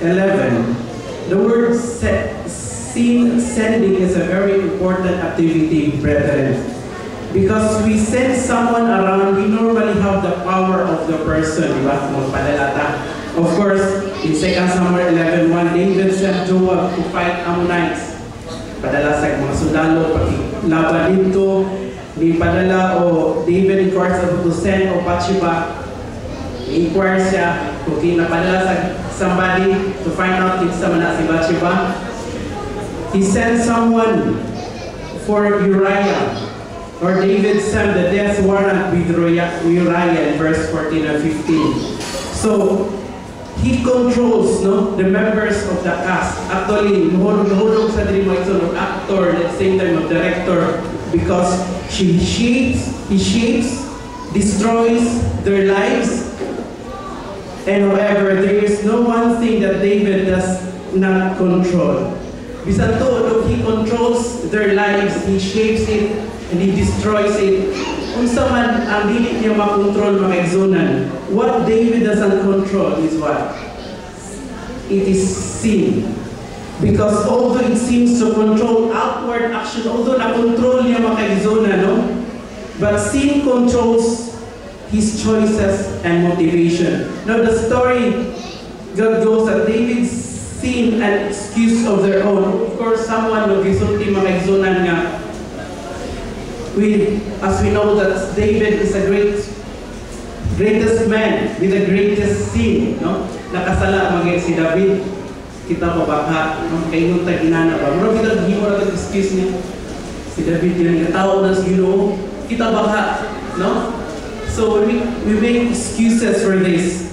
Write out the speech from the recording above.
11, the word sin sending is a very important activity, brethren. Because we send someone around, we normally have the power of the person, di ba? Magpadalata. Of course, in 2 Samuel 11:1, David sent Joab to fight Ammonites. Padala sa mga sundalo, laban dito, ni padala o David inquires to send o Bathsheba. Inquire siya kung kinapadala sa somebody to find out if sama na si Bathsheba. He sent someone for Uriah. Or David sent the death warrant with Uriah in verse 14 and 15. So, he controls the members of the cast. Actually, nahulog sa dili mo ito ng actor at the same time of director because he shapes, destroys their lives. And however, there is no one thing that David does not control. Bisan to, he controls their lives, he shapes it, and he destroys it. Kung man ang dili niya makontrol mga igsunan, what David doesn't control is what? It is sin. Because although it seems to control outward action, although na-control niya mga igsunan, but sin controls his choices and motivation. Now the story, God goes that David's sin and excuse of their own. Of course, someone will gisulti mga igsunan nga, as we know that David is the greatest man with the greatest sin, nakasala maging si David, kita pa baka, kay nung tag-inana ba, mura kita himo na excuse niya, si David yun, tao na si Ginoo, kita baka, no? So we make excuses for this.